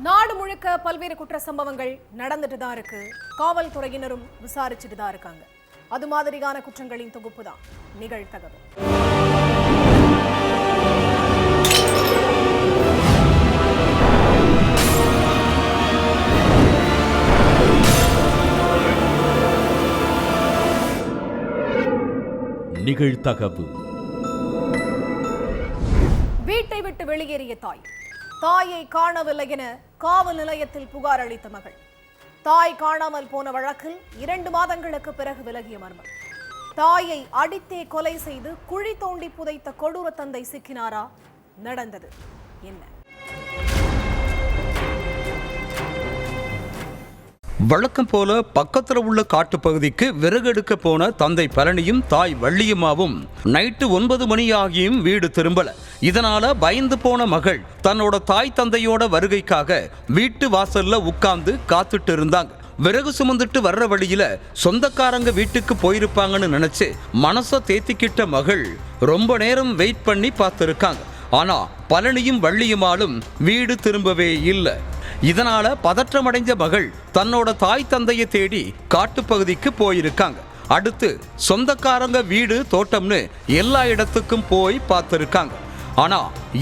நாடு முழுக்க பல்வேறு குற்ற சம்பவங்கள் நடந்துட்டு தான் இருக்கு. காவல்துறையினரும் விசாரிச்சுட்டு தான் இருக்காங்க. அது மாதிரியான குற்றங்களின் தொகுப்பு தான் நிகழ்தகவு. நிகழ்தகவு. வீட்டை விட்டு வெளியேறிய தாயை காணவில்லை என காவல் நிலையத்தில் புகார் அளித்த மகள். தாய் காணாமல் போன வழக்கில் 2 மாதங்களுக்கு பிறகு விலகிய மர்மம். தாயை அடித்தே கொலை செய்து குழி தோண்டி புதைத்த கொடூர தந்தை சிக்கினாரா? நடந்தது என்ன? வழக்கம் போல பக்கத்துல உள்ள காட்டுப்பகுதிக்கு விறகு எடுக்க போன தந்தை பழனியும் தாய் வள்ளியம்மாவும் நைட்டு 9 மணி ஆகியும் வீடு திரும்பல. இதனால பயந்து போன மகள் தன்னோட தாய் தந்தையோட வருகைக்காக வீட்டு வாசல்ல உட்கார்ந்து காத்துட்டு இருந்தாங்க. விறகு சுமந்துட்டு வர்ற வழியில சொந்தக்காரங்க வீட்டுக்கு போயிருப்பாங்கன்னு நினைச்சு மனச தேத்திக்கிட்ட மகள் ரொம்ப நேரம் வெயிட் பண்ணி பார்த்திருக்காங்க. ஆனா பழனியும் வள்ளியம்மாளும் வீடு திரும்பவே இல்லை. இதனால பதற்றமடைஞ்ச மகள் தன்னோட தாய் தந்தையை தேடி காட்டுப்பகுதிக்கு போயிருக்காங்க. அடுத்து சொந்தக்காரங்க வீடு தோட்டம்னு எல்லா இடத்துக்கும் போய் பார்த்திருக்காங்க. ஆனா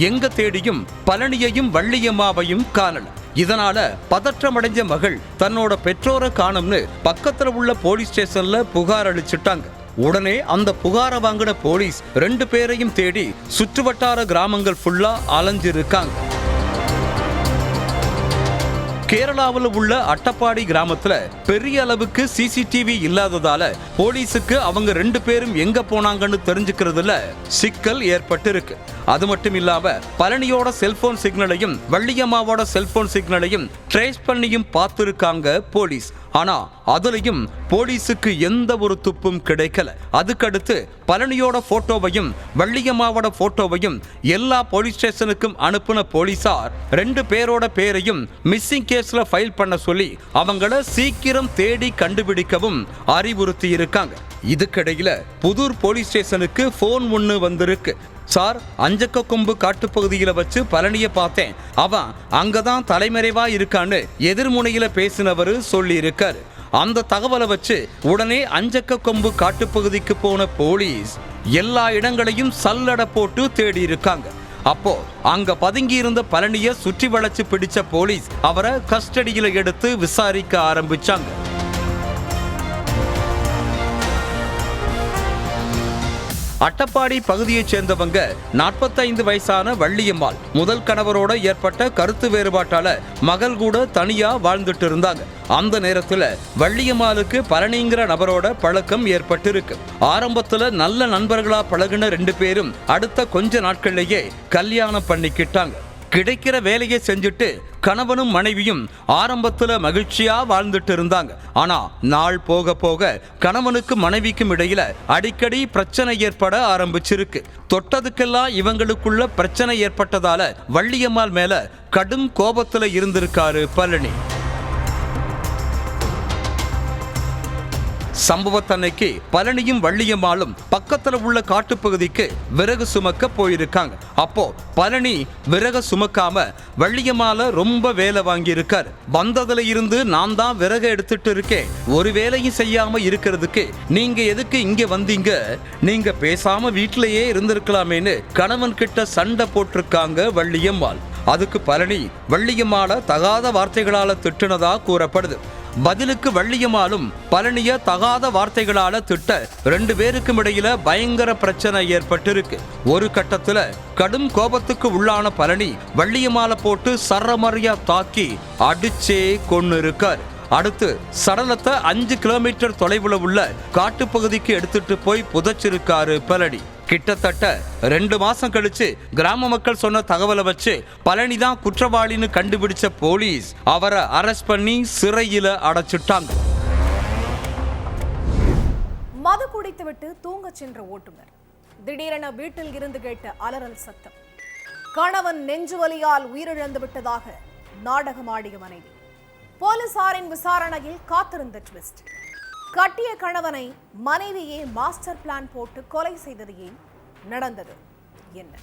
எங்க தேடியும் பழனியையும் வள்ளியம்மாவையும் காணல. இதனால பதற்றமடைஞ்ச மகள் தன்னோட பெற்றோரை காணும்னு பக்கத்துல உள்ள போலீஸ் ஸ்டேஷன்ல புகார் அளிச்சுட்டாங்க. உடனே அந்த புகாரை வாங்கின போலீஸ் 2 பேரையும் தேடி சுற்றுவட்டார கிராமங்கள் ஃபுல்லா அலைஞ்சிருக்காங்க. கேரளாவில் உள்ள அட்டப்பாடி கிராமத்துல பெரிய அளவுக்கு சிசிடிவி இல்லாததால போலீஸுக்கு அவங்க 2 பேரும் எங்க போனாங்கன்னு தெரிஞ்சுக்கிறதுல சிக்கல் ஏற்பட்டிருக்கு. அது மட்டும் இல்லாம பழனியோட செல்போன் சிக்னலையும் வள்ளியம்மாவோட செல்போன் சிக்னலையும் ட்ரேஸ் பண்ணியும் பார்த்திருக்காங்க போலீஸ். ஆனா அதுலயும் போலீஸுக்கு எந்த ஒரு துப்பும் கிடைக்கல. அதுக்கடுத்து பழனியோட போட்டோவையும் வள்ளியம்மாவோட போட்டோவையும் எல்லா போலீஸ் ஸ்டேஷனுக்கும் அனுப்பின போலீசார் 2 பேரோட பேரையும் மிஸ்ஸிங் கேஸ்ல ஃபைல் பண்ண சொல்லி அவங்கள சீக்கிரம் தேடி கண்டுபிடிக்கவும் அறிவுறுத்தி இருக்காங்க. இதுக்கிடையில புதூர் போலீஸ் ஸ்டேஷனுக்கு போன் ஒன்று வந்திருக்கு. சார், அஞ்சக்க கொம்பு காட்டுப்பகுதியில வச்சு பழனிய பார்த்தேன், அவன் அங்கதான் தலைமறைவா இருக்கான்னு எதிர்முனையில பேசினவரு சொல்லி இருக்காரு. அந்த தகவலை வச்சு உடனே அஞ்சக்க கொம்பு காட்டுப்பகுதிக்கு போன போலீஸ் எல்லா இடங்களையும் சல்லடை போட்டு தேடி இருக்காங்க. அப்போ அங்க பதுங்கி இருந்த பழனிய சுற்றி வளைச்சு பிடிச்ச போலீஸ் அவரை கஸ்டடியில எடுத்து விசாரிக்க ஆரம்பிச்சாங்க. அட்டப்பாடி பகுதியைச் சேர்ந்தவங்க 45 வயசான வள்ளியம்மாள் முதல் கணவரோட ஏற்பட்ட கருத்து வேறுபாட்டால மகள் கூட தனியா வாழ்ந்துட்டு இருந்தாங்க. அந்த நேரத்துல வள்ளியம்மாளுக்கு பழனிங்கிற நபரோட பழக்கம் ஏற்பட்டிருக்கு. ஆரம்பத்துல நல்ல நண்பர்களா பழகின 2 பேரும் அடுத்த கொஞ்ச நாட்கள்லயே கல்யாணம் பண்ணிக்கிட்டாங்க. கிடைக்கிற வேலையை செஞ்சுட்டு கணவனும் மனைவியும் ஆரம்பத்துல மகிழ்ச்சியா வாழ்ந்துட்டு இருந்தாங்க. ஆனா நாள் போக போக கணவனுக்கும் மனைவிக்கும் இடையில அடிக்கடி பிரச்சனை ஏற்பட ஆரம்பிச்சிருக்கு. தொட்டதுக்கெல்லாம் இவங்களுக்குள்ள பிரச்சனை ஏற்பட்டதால வள்ளியம்மாள் மேல கடும் கோபத்துல இருந்திருக்காரு பழனி. சம்பவத்தன்னைக்கு பழனியும் வள்ளியம்மாளும் பக்கத்துல உள்ள காட்டுப்பகுதிக்கு விறகு சுமக்க போயிருக்காங்க. அப்போ பழனி விறகு சுமக்காம வள்ளியம்மாள ரொம்ப வேலை வாங்கி இருக்காரு. வந்ததுல இருந்து நான் தான் விறகு எடுத்துட்டு இருக்கேன், ஒரு வேலையும் செய்யாம இருக்கிறதுக்கு நீங்க எதுக்கு இங்க வந்தீங்க, நீங்க பேசாம வீட்டிலேயே இருந்திருக்கலாமேன்னு கணவன் கிட்ட சண்டை போட்டிருக்காங்க வள்ளியம்மாள். அதுக்கு பழனி வள்ளியம்மாள தகாத வார்த்தைகளால திட்டுனதா கூறப்படுது. பதிலுக்கு வள்ளியம்மாளும் பழனிய தகாத வார்த்தைகளால திட்ட 2 பேருக்கும் இடையில பயங்கர பிரச்சனை ஏற்பட்டிருக்கு. ஒரு கட்டத்துல கடும் கோபத்துக்கு உள்ளான பழனி வள்ளியம்மாளை போட்டு சரமரியா தாக்கி அடிச்சே கொன்னு இருக்காரு. அடுத்து சடலத்தை 5 கிலோமீட்டர் தொலைவுல உள்ள காட்டுப்பகுதிக்கு எடுத்துட்டு போய் புதைச்சிருக்காரு பழனி. கிட்டத்தட்ட 2 மாசம் கழிச்சு கிராம மக்கள் சொன்ன தகவலை வச்சு பழனி தான் குற்றவாளின்னு கண்டுபிடிச்ச போலீஸ் அவரை அரெஸ்ட் பண்ணி சிறையில அடைச்சிட்டாங்க. மது குடித்துவிட்டு தூங்க சென்ற ஓட்டுநர் திடீரென வீட்டில் இருந்து கேட்ட அலறல் சத்தம். கணவன் நெஞ்சு வலியால் உயிரிழந்து விட்டதாக நாடகமாடிய மனைவி. போலீசாரின் விசாரணையில் காத்திருந்த ட்விஸ்ட். கட்டிய கணவனை மனைவியே மாஸ்டர் பிளான் போட்டு கொலை செய்தது ஏன்? நடந்தது என்ன?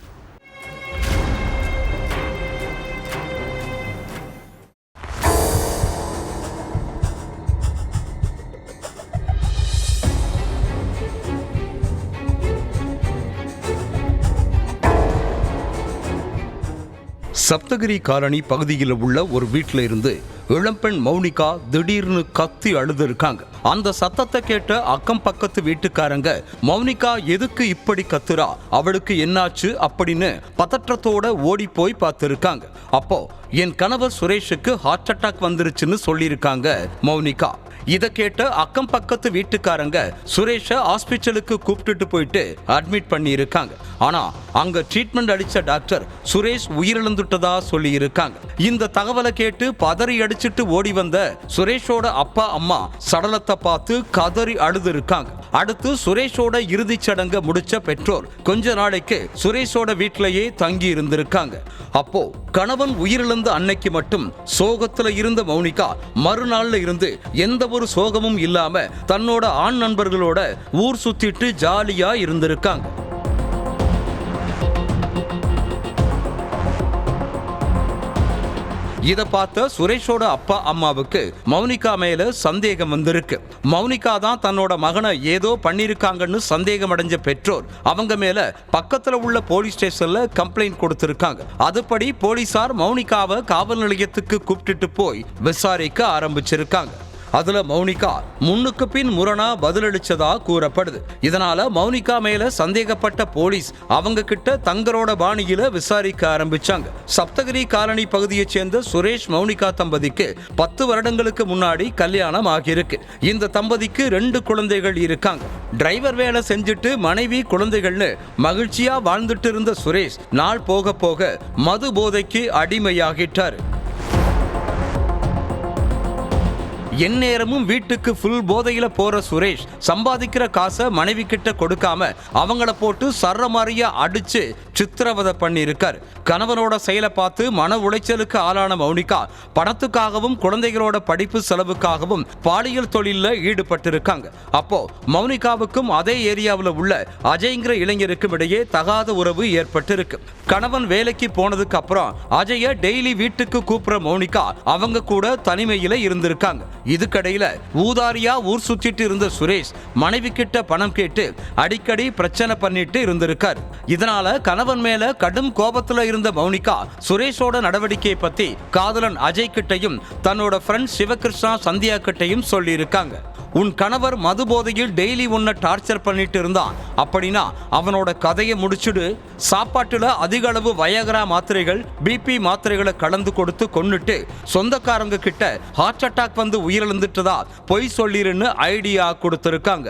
சப்தகிரி காலனி பகுதியில் உள்ள ஒரு வீட்டில் இருந்து இளம்பெண் மௌனிகா திடீர்னு கத்தி அழுதுருக்காங்க. அந்த சத்தத்தை கேட்ட அக்கம் பக்கத்து வீட்டுக்காரங்க மௌனிகா எதுக்கு இப்படி கத்துறா, அவளுக்கு என்னாச்சு அப்படின்னு பதற்றத்தோட ஓடி போய் பார்த்திருக்காங்க. அப்போ என் கணவர் சுரேஷுக்கு ஹார்ட் அட்டாக் வந்துருச்சுன்னு சொல்லியிருக்காங்க மௌனிகா. இதை கேட்ட அக்கம் பக்கத்து வீட்டுக்காரங்க சுரேஷ ஹாஸ்பிட்டலுக்கு கூப்பிட்டுட்டு போயிட்டு அட்மிட் பண்ணி இருக்காங்க. ஆனா அங்க ட்ரீட்மெண்ட் அளிச்ச டாக்டர் சுரேஷ் உயிரிழந்துட்டதா சொல்லி இருக்காங்க. இந்த தகவலை கேட்டு பதறி அடிச்சிட்டு ஓடி வந்த சுரேஷோட அப்பா அம்மா சடலத்தை பார்த்து கதறி அழுது இருக்காங்க. அடுத்து சுரேஷோட இறுதி சடங்க முடிச்ச பெற்றோர் கொஞ்ச நாளைக்கு சுரேஷோட வீட்டிலேயே தங்கி இருந்திருக்காங்க. அப்போ கணவன் உயிரிழந்த அன்னைக்கு மட்டும் சோகத்துல இருந்த மௌனிகா மறுநாள்ல இருந்து எந்த ஒரு சோகமும் இல்லாம தன்னோட ஆண் நண்பர்களோட ஊர் சுத்திட்டு ஜாலியா இருந்திருக்காங்க. இதை பார்த்த சுரேஷோட அப்பா அம்மாவுக்கு மௌனிகா மேல சந்தேகம் வந்திருக்கு. மௌனிகா தான் தன்னோட மகனை ஏதோ பண்ணிருக்காங்கன்னு சந்தேகம் அடைஞ்ச பெற்றோர் அவங்க மேல பக்கத்துல உள்ள போலீஸ் ஸ்டேஷன்ல கம்ப்ளைண்ட் கொடுத்திருக்காங்க. அதுபடி போலீசார் மௌனிகாவை காவல் நிலையத்துக்கு கூப்பிட்டுட்டு போய் விசாரிக்க ஆரம்பிச்சிருக்காங்க. அதுல மௌனிகா முன்னுக்கு பின் முரணா பதிலளிச்சதா கூறப்படுது. இதனால மௌனிகா மேல சந்தேகப்பட்ட போலீஸ் அவங்க கிட்ட தங்களோட பாணியில விசாரிக்க ஆரம்பிச்சாங்க. சப்தகிரி காலனி பகுதியைச் சேர்ந்த சுரேஷ் மௌனிகா தம்பதிக்கு 10 வருடங்களுக்கு முன்னாடி கல்யாணம் ஆகியிருக்கு. இந்த தம்பதிக்கு 2 குழந்தைகள் இருக்காங்க. டிரைவர் வேலை செஞ்சுட்டு மனைவி குழந்தைகள்னு மகிழ்ச்சியா வாழ்ந்துட்டு இருந்த சுரேஷ் நாள் போக போக மது போதைக்கு அடிமையாகிட்டாரு. எந்நேரமும் வீட்டுக்கு ஃபுல் போதையில போற சுரேஷ் சம்பாதிக்கிற காசை மனைவி கிட்ட கொடுக்காம அவங்கள போட்டு சர்றமாரியா அடிச்சு சித்திரவதை பண்ணி இருக்காரு. கணவனோட செயலை பார்த்து மன உளைச்சலுக்கு ஆளான மௌனிகா பணத்துக்காகவும் குழந்தைகளோட படிப்பு செலவுக்காகவும் பாலியல் தொழில ஈடுபட்டிருக்காங்க. அப்போ மௌனிகாவுக்கும் அதே ஏரியாவில் உள்ள அஜய்ங்கிற இளைஞருக்கும் இடையே தகாத உறவு ஏற்பட்டிருக்கு. கணவன் வேலைக்கு போனதுக்கு அப்புறம் அஜய டெய்லி வீட்டுக்கு கூப்பிடுற மௌனிகா அவங்க கூட தனிமையில இருந்திருக்காங்க. இதுக்கடையில ஊதாரியா ஊர் சுத்திட்டு இருந்த சுரேஷ் மனைவி கிட்ட பணம் கேட்டு அடிக்கடி பிரச்சனை பண்ணிட்டு இருந்திருக்காரு. இதனால கணவன் மேல கடும் கோபத்துல இருந்த மௌனிகா சுரேஷோட நடவடிக்கையை பத்தி காதலன் அஜய் கிட்டையும் தன்னோட ஃப்ரெண்ட் சிவகிருஷ்ணா சந்தியா கிட்டையும் சொல்லி இருக்காங்க. உன் கணவர் மது போதையில் டெய்லி உன்னை டார்ச்சர் பண்ணிட்டு இருந்தான், அப்படின்னா அவனோட கதையை முடிச்சுடு. சாப்பாட்டுல அதிக அளவு வயகரா மாத்திரைகள் பிபி மாத்திரைகளை கலந்து கொடுத்து கொன்னுட்டு சொந்தக்காரங்க கிட்ட ஹார்ட் அட்டாக் வந்து உயிரிழந்துட்டதா பொய் சொல்லிருன்னு ஐடியா கொடுத்திருக்காங்க.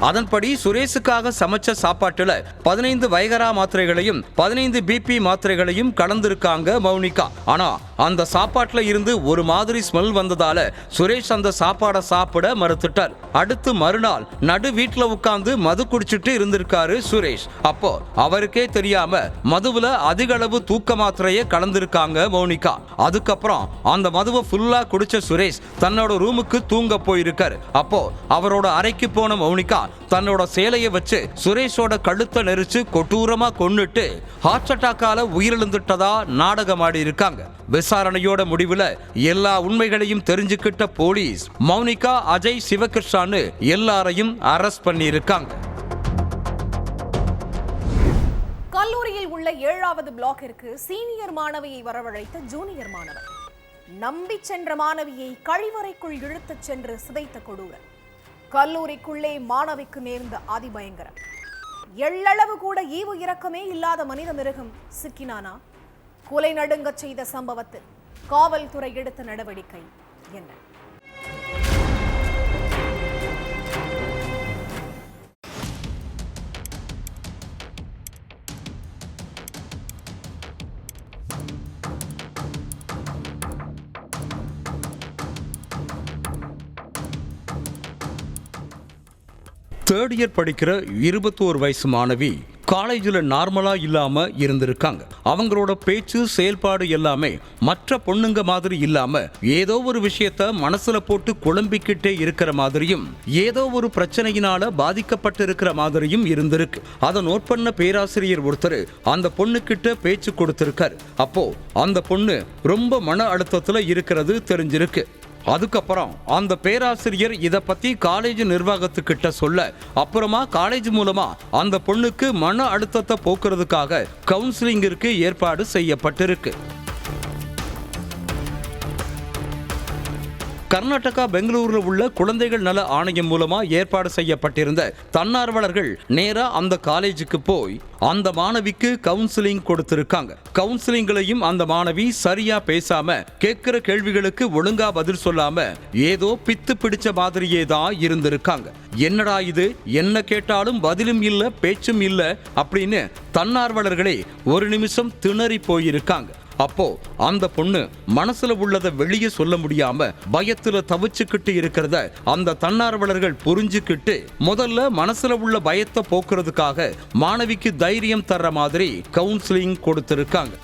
அதன்படி சுரேஷுக்காக சமைச்ச சாப்பாட்டுல 15 வயகரா மாத்திரைகளையும் 15 பிபி மாத்திரைகளையும் கலந்திருக்காங்க மௌனிகா. ஆனா அந்த சாப்பாட்டுல இருந்து ஒரு மாதிரி ஸ்மெல் வந்ததால சுரேஷ் அந்த சாப்பாடை சாப்பிட மறுத்துட்டார். அடுத்து மறுநாள் நடு வீட்டுல உட்கார்ந்து மது குடிச்சிட்டு இருந்திருக்காரு சுரேஷ். அப்போ அவருக்கே தெரியாம மதுவுல அதிக அளவு தூக்க மாத்திரையை கலந்திருக்காங்க மௌனிகா. அதுக்கப்புறம் அந்த மதுவை ஃபுல்லா குடிச்ச சுரேஷ் தன்னோட ரூமுக்கு தூங்க போயிருக்காரு. அப்போ அவரோட அறைக்கு போன மௌனிகா தன்னோட சேலையை வச்சு சுரேஷோட கழுத்தை நெரிச்சு கொடூரமா கொன்னுட்டு ஹார்ட் அட்டாக்கால உயிரிழந்துட்டதா நாடகமாடி இருக்காங்க. விசாரணையோட முடிவுல எல்லா உண்மைகளையும் தெரிஞ்சுக்கிட்ட போலீஸ் மௌனிகா, அஜய், சிவகிருஷ்ணான்னு எல்லாரையும் அரெஸ்ட் பண்ணி இருக்காங்க. கல்லூரியில் உள்ள 7வது பிளாக்கிற்கு சீனியர் மாணவியை வரவழைத்த ஜூனியர் மாணவர் நம்பி சென்ற மாணவியை கழிவறைக்குள் இழுத்துச் சென்று சிதைத்த கொடூரம். கல்லூரிக்குள்ளே மாணவிக்கு நேர்ந்த அதிபயங்கரம். எள்ளளவு கூட ஈவு இரக்கமே இல்லாத மனித மிருகம் சிக்கினானா? கொலை நடுங்க செய்த சம்பவத்தில் காவல்துறை எடுத்த நடவடிக்கை என்ன? தேர்ட் இயர் படிக்கிற 21 வயசு மாணவி காலேஜில் நார்மலா இல்லாம இருந்திருக்காங்க. அவங்களோட பேச்சு செயல்பாடு எல்லாமே மற்ற பொண்ணுங்க மாதிரி இல்லாம ஏதோ ஒரு விஷயத்த மனசுல போட்டு குழம்பிக்கிட்டே இருக்கிற மாதிரியும் ஏதோ ஒரு பிரச்சனையினால பாதிக்கப்பட்டு இருக்கிற மாதிரியும் இருந்திருக்கு. அதை நோட் பண்ண பேராசிரியர் ஒருத்தர் அந்த பொண்ணு கிட்ட பேச்சு கொடுத்திருக்காரு. அப்போ அந்த பொண்ணு ரொம்ப மன அழுத்தத்துல இருக்கிறது தெரிஞ்சிருக்கு. அதுக்கப்புறம் அந்த பேராசிரியர் இத பத்தி காலேஜ் நிர்வாகத்துக்கிட்ட சொல்ல அப்புறமா காலேஜ் மூலமா அந்த பொண்ணுக்கு மன அழுத்தத்தை போக்குறதுக்காக கவுன்சிலிங்கிற்கு ஏற்பாடு செய்யப்பட்டிருக்கு. கர்நாடகா பெங்களூருல உள்ள குழந்தைகள் நல ஆணையம் மூலமா ஏற்பாடு செய்யப்பட்டிருந்த தன்னார்வலர்கள் நேரா அந்த காலேஜுக்கு போய் அந்த மாணவிக்கு கவுன்சிலிங் கொடுத்திருக்காங்க. கவுன்சிலிங்லையும் அந்த மாணவி சரியா பேசாம கேட்கிற கேள்விகளுக்கு ஒழுங்கா பதில் சொல்லாம ஏதோ பித்து பிடிச்ச மாதிரியே தான் இருந்திருக்காங்க. என்னடா இது, என்ன கேட்டாலும் பதிலும் இல்ல பேச்சும் இல்ல அப்படின்னு தன்னார்வலர்களே ஒரு நிமிஷம் திணறி போயிருக்காங்க. அப்போ அந்த பொண்ணு மனசுல உள்ளதை வெளியே சொல்ல முடியாம பயத்துல தவிச்சுக்கிட்டு இருக்கிறத அந்த தன்னார்வலர்கள் புரிஞ்சுக்கிட்டு முதல்ல மனசுல உள்ள பயத்தை போக்குறதுக்காக மாணவிக்கு தைரியம் தர்ற மாதிரி கவுன்சிலிங் கொடுத்திருக்காங்க.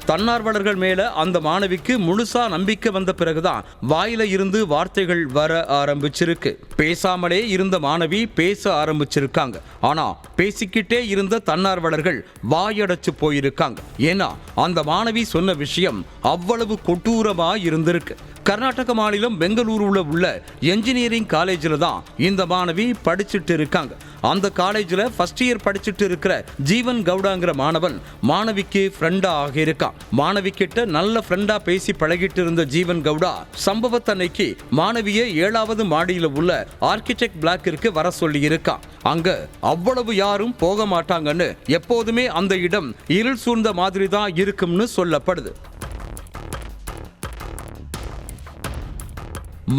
தன்னார்வலர்கள் மேல அந்த மாணவிக்கு முழுசா நம்பிக்கை வந்த பிறகுதான் வாயில இருந்து வார்த்தைகள் வர ஆரம்பிச்சிருக்கு. பேசாமலே இருந்த மாணவி பேச ஆரம்பிச்சிருக்காங்க. ஆனா பேசிக்கிட்டே இருந்த தன்னார்வலர்கள் வாயடைச்சு போயிருக்காங்க. ஏன்னா அந்த மாணவி சொன்ன விஷயம் அவ்வளவு கொடூரமா இருந்திருக்கு. கர்நாடக மாநிலம் பெங்களூருல உள்ள என்ஜினியரிங் காலேஜில் தான் இந்த மாணவி படிச்சுட்டு இருக்காங்க. அந்த காலேஜில் ஃபர்ஸ்ட் இயர் படிச்சுட்டு இருக்கிற ஜீவன் கவுடாங்கிற மாணவன் மாணவிக்கு ஃப்ரெண்டா ஆகியிருக்கான். மாணவி கிட்ட நல்ல ஃப்ரெண்டா பேசி பழகிட்டு இருந்த ஜீவன் கவுடா சம்பவத்தன்னைக்கு மாணவியை 7வது மாடியில உள்ள ஆர்கிடெக்ட் பிளாக்கிற்கு வர சொல்லி இருக்கான். அங்க அவ்வளவு யாரும் போக மாட்டாங்கன்னு, எப்போதுமே அந்த இடம் இருள் சூழ்ந்த மாதிரி தான் இருக்கும்னு சொல்லப்படுது.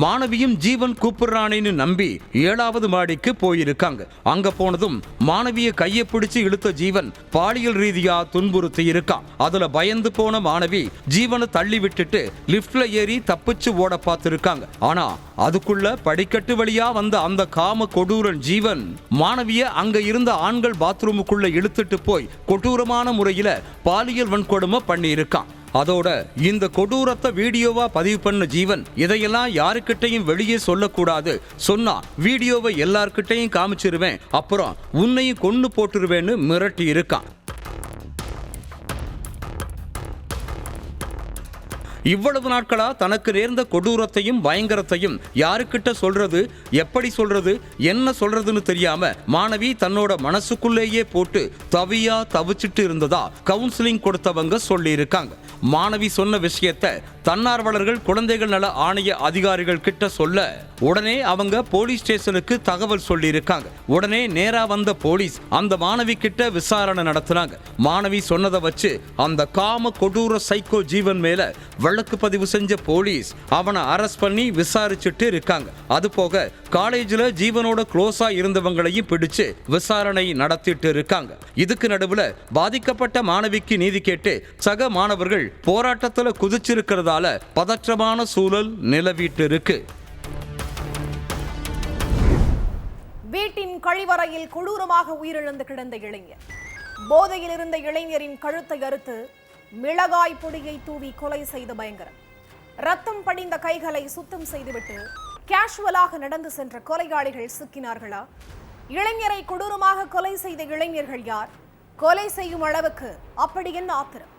மாணவியும் ஜீவன் கூப்பிடுறானேன்னு நம்பி 7வது மாடிக்கு போயிருக்காங்க. அங்க போனதும் மாணவிய கையை பிடிச்சு இழுத்த ஜீவன் பாலியல் ரீதியா துன்புறுத்தி இருக்கான். அதுல பயந்து போன மாணவி ஜீவனை தள்ளி விட்டுட்டு லிப்ட்ல ஏறி தப்பிச்சு ஓட பார்த்திருக்காங்க. ஆனா அதுக்குள்ள படிக்கட்டு வழியா வந்த அந்த காம கொடூரன் ஜீவன் மாணவிய அங்க இருந்த ஆண்கள் பாத்ரூமுக்குள்ள இழுத்துட்டு போய் கொடூரமான முறையில பாலியல் வன்கொடுமை பண்ணி இருக்கான். அதோட இந்த கொடூரத்தை வீடியோவா பதிவு பண்ண ஜீவன் இதையெல்லாம் யாருக்கிட்டையும் வெளியே சொல்லக்கூடாது, சொன்னா வீடியோவை எல்லார்கிட்டையும் காமிச்சிருவேன், அப்புறம் உன்னையும் கொன்னு போட்டுருவேன்னு மிரட்டி இருக்கான். இவ்வளவு நாட்களா தனக்கு நேர்ந்த கொடூரத்தையும் பயங்கரத்தையும் யாருக்கிட்ட சொல்றது, எப்படி சொல்றது, என்ன சொல்றதுன்னு தெரியாம மாணவி தன்னோட மனசுக்குள்ளேயே போட்டு தவிச்சிட்டு இருந்ததா கவுன்சிலிங் கொடுத்தவங்க சொல்லி இருக்காங்க. மாணவி சொன்ன விஷயத்தை தன்னார்வலர்கள் குழந்தைகள் நல ஆணைய அதிகாரிகள் கிட்ட சொல்ல உடனே அவங்க போலீஸ் ஸ்டேஷனுக்கு தகவல் சொல்லி இருக்காங்க. உடனே நேரா வந்த போலீஸ் அந்த மாணவி கிட்ட விசாரணை நடத்தினாங்க. மாணவி சொன்னதை வச்சு அந்த காம கொடூர சைக்கோ ஜீவன் மேல வழக்கு பதிவு செஞ்ச போலீஸ் அவனை அரெஸ்ட் பண்ணி விசாரிச்சுட்டு இருக்காங்க. அது போக காலேஜ்ல ஜீவனோட க்ளோஸா இருந்தவங்களையும் பிடிச்சு விசாரணை நடத்திட்டு இருக்காங்க. இதுக்கு நடுவுல பாதிக்கப்பட்ட மாணவிக்கு நீதி கேட்டு சக மாணவர்கள் போராட்டத்துல குதிச்சிருக்கிறதால பதற்றமான சூழல் நிலவிட்டு இருக்கு. வீட்டின் கழிவறையில் கொடூரமாக உயிரிழந்து கிடந்த இளைஞர். போதையில் இருந்த இளைஞரின் கழுத்தை அறுத்து மிளகாய் பொடியை தூவி கொலை செய்த பயங்கரம். ரத்தம் படிந்த கைகளை சுத்தம் செய்துவிட்டு கேஷுவலாக நடந்து சென்ற கொலையாளிகள் சிக்கினார்களா? இளைஞரை கொடூரமாக கொலை செய்த இளைஞர்கள் யார்? கொலை செய்யும் அளவுக்கு அப்படி என்ன ஆத்திரம்?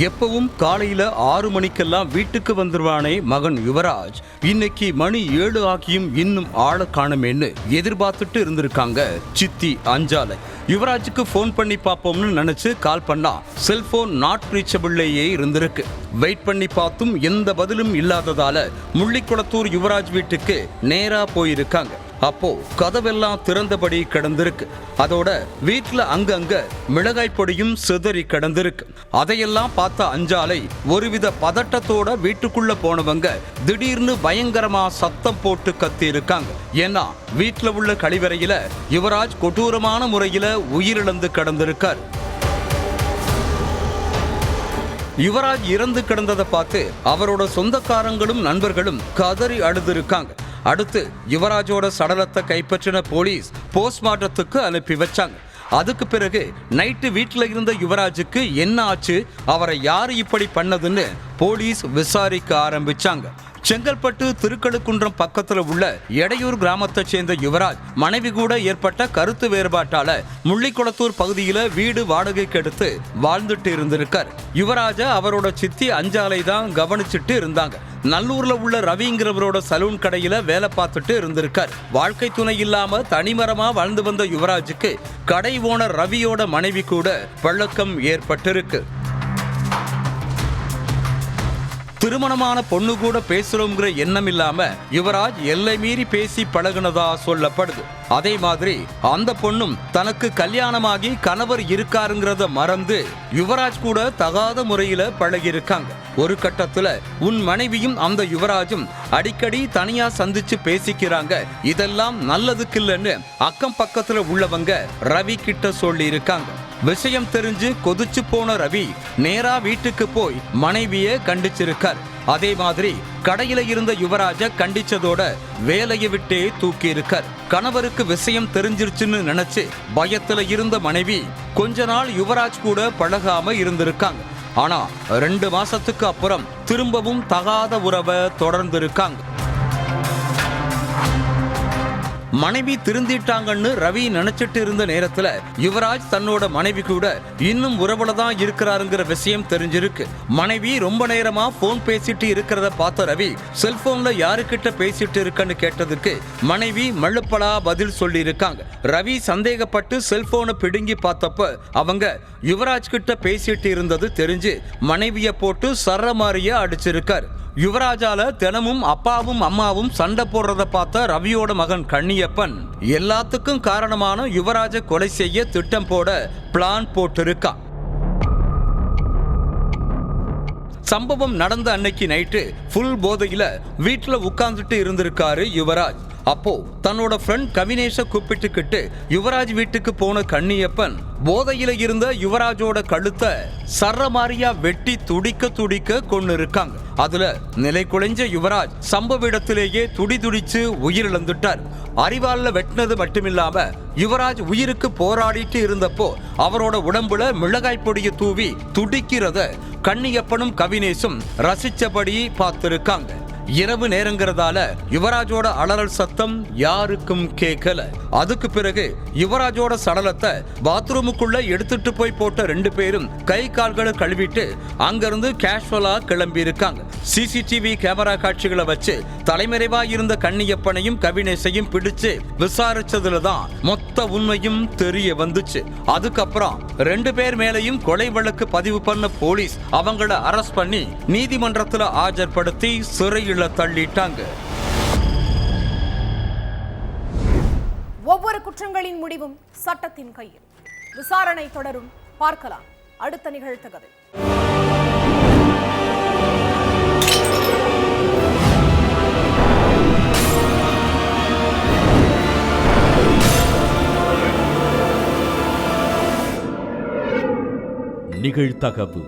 எப்பவும் காலையில 6 மணிக்கெல்லாம் வீட்டுக்கு வந்துருவானே மகன் யுவராஜ், இன்னைக்கு மணி 7 ஆகியும் இன்னும் ஆள காணுமேன்னு எதிர்பார்த்துட்டு இருந்திருக்காங்க சித்தி அஞ்சாலை. யுவராஜுக்கு போன் பண்ணி பார்ப்போம்னு நினைச்சு கால் பண்ணா செல்போன் நாட் ரீச்சபிள்லேயே இருந்திருக்கு. வெயிட் பண்ணி பார்த்தும் எந்த பதிலும் இல்லாததால முள்ளிக்குளத்தூர் யுவராஜ் வீட்டுக்கு நேரா போயிருக்காங்க. அப்போ கதவெல்லாம் திறந்தபடி கிடந்திருக்கு. அதோட வீட்டுல அங்கங்க மிளகாய் பொடியும் சிதறி கிடந்திருக்கு. அதையெல்லாம் பார்த்த அஞ்சாலை ஒருவித பதட்டத்தோட வீட்டுக்குள்ள போனவங்க திடீர்னு பயங்கரமா சத்தம் போட்டு கத்தி இருக்காங்க. ஏன்னா வீட்டுல உள்ள கழிவறையில யுவராஜ் கொடூரமான முறையில உயிரிழந்து கிடந்திருக்கார். யுவராஜ் இறந்து கிடந்ததை பார்த்து அவரோட சொந்தக்காரங்களும் நண்பர்களும் கதறி அழுதிருக்காங்க. அடுத்து யுவராஜோட சடலத்தை கைப்பற்றின போலீஸ் போஸ்ட்மார்ட்டத்துக்கு அனுப்பி வச்சாங்க. அதுக்கு பிறகு நைட்டு வீட்டுல இருந்த யுவராஜுக்கு என்ன ஆச்சு, அவரை யாரு இப்படி பண்ணதுன்னு போலீஸ் விசாரிக்க ஆரம்பிச்சாங்க. செங்கல்பட்டு திருக்கழுக்குன்றம் பக்கத்துல உள்ள எடையூர் கிராமத்தை சேர்ந்த யுவராஜ் மனைவி கூட ஏற்பட்ட கருத்து வேறுபாட்டால முள்ளிக்குளத்தூர் பகுதியில வீடு வாடகைக்கு எடுத்து வாழ்ந்துட்டு இருந்திருக்கார். யுவராஜ அவரோட சித்தி அஞ்சாலை தான் கவனிச்சுட்டு இருந்தாங்க. நல்லூர்ல உள்ள ரவிங்கிறவரோட சலூன் கடையில வேலை பார்த்துட்டு இருந்திருக்கார். வாழ்க்கை துணை இல்லாம தனிமரமா வாழ்ந்து வந்த யுவராஜுக்கு கடை ஓனர் ரவியோட மனைவி கூட பழக்கம் ஏற்பட்டிருக்கு. திருமணமான பொண்ணு கூட பேசுறோங்கிற எண்ணம் இல்லாம யுவராஜ் எல்லை மீறி பேசி பழகுனதா சொல்லப்படுது. அதே மாதிரி அந்த பொண்ணும் தனக்கு கல்யாணமாகி கணவர் இருக்காருங்கிறத மறந்து யுவராஜ் கூட தகாத முறையில பழகி இருக்காங்க. ஒரு கட்டத்துல உன் மனைவியும் அந்த யுவராஜும் அடிக்கடி தனியா சந்திச்சு பேசிக்கிறாங்க, இதெல்லாம் நல்லதுக்கு இல்லைன்னு அக்கம் பக்கத்துல உள்ளவங்க ரவி கிட்ட சொல்லி இருக்காங்க. விஷயம் தெரிஞ்சு கொதிச்சு போன ரவி நேரா வீட்டுக்கு போய் மனைவியை கண்டிச்சிருக்கார். அதே மாதிரி கடையில இருந்த யுவராஜ கண்டிச்சதோட வேலையை விட்டே தூக்கி இருக்கார். கணவருக்கு விஷயம் தெரிஞ்சிருச்சுன்னு நினைச்சு பயத்துல இருந்த மனைவி கொஞ்ச நாள் யுவராஜ் கூட பழகாம இருந்திருக்காங்க. ஆனா 2 மாசத்துக்கு அப்புறம் திரும்பவும் தகாத உறவை தொடர்ந்து இருக்காங்க. மனைவி திருந்திட்டாங்கன்னு ரவி நினைச்சிட்டு இருந்த நேரத்துல யுவராஜ் தன்னோட மனைவி கூட இன்னும் உறவுல தான் இருக்கிறாருங்கிற விஷயம் தெரிஞ்சிருக்கு. மனைவி ரொம்ப நேரமா போன் பேசிட்டு இருக்கிறத பார்த்த ரவி செல்போன்ல யாருக்கிட்ட பேசிட்டு இருக்கன்னு கேட்டதுக்கு மனைவி மழுப்பலா பதில் சொல்லி இருக்காங்க. ரவி சந்தேகப்பட்டு செல்போனை பிடுங்கி பார்த்தப்ப அவங்க யுவராஜ் கிட்ட பேசிட்டு இருந்தது தெரிஞ்சு மனைவிய போட்டு சரமாரியா அடிச்சிருக்காரு. யுவராஜால தினமும் அப்பாவும் அம்மாவும் சண்டை போடுறத பார்த்த ரவியோட மகன் கண்ணியப்பன் எல்லாத்துக்கும் காரணமான யுவராஜை கொலை செய்ய திட்டம் போட பிளான் போட்டிருக்கான். சம்பவம் நடந்த அன்னைக்கு நைட்டு ஃபுல் போதையில வீட்டுல உட்கார்ந்துட்டு இருந்திருக்காரு யுவராஜ். அப்போ தன்னோட ஃப்ரெண்ட் கவினேஷை கூப்பிட்டுக்கிட்டு யுவராஜ் வீட்டுக்கு போன கண்ணியப்பன் போதையில இருந்த யுவராஜோட கழுத்தை சரமாரியா வெட்டி துடிக்க துடிக்க கொண்டு இருக்காங்க. அதுல நிலை குலைஞ்ச யுவராஜ் சம்பவ இடத்திலேயே துடிதுடிச்சு உயிரிழந்துட்டார். அறிவால வெட்டினது மட்டுமில்லாம யுவராஜ் உயிருக்கு போராடிட்டு இருந்தப்போ அவரோட உடம்புல மிளகாய் பொடியை தூவி துடிக்கிறத கண்ணியப்பனும் கவினேஷும் ரசிச்சபடி பார்த்திருக்காங்க. இரவு நேரங்கிறதால யுவராஜோட அலறல் சத்தம் யாருக்கும் கேட்கல. அதுக்கு பிறகு யுவராஜோட சடலத்தை பாத்ரூமுக்குள்ள எடுத்துட்டு போய் போட்ட 2 பேரும் கை கால்களை கழுவிட்டு அங்கிருந்து கேஷுவலா கிளம்பி இருக்காங்க. சிசிடிவி கேமரா காட்சிகளை வச்சு தலைமறைவா இருந்த கண்ணியப்பனையும் கவினேஷையும் பிடிச்சு விசாரிச்சதுல தான் மொத்த உண்மையும் தெரிய வந்துச்சு. அதுக்கப்புறம் 2 பேர் மேலையும் கொலை வழக்கு பதிவு பண்ண போலீஸ் அவங்கள அரெஸ்ட் பண்ணி நீதிமன்றத்துல ஆஜர்படுத்தி சிறையில் தள்ளிட்டாங்க. ஒவ்வொரு குற்றங்களின் முடிவும் சட்டத்தின் கையில். விசாரணை தொடரும். பார்க்கலாம் அடுத்த நிகழ்த்தகதை. நிகழ்த்தகவு.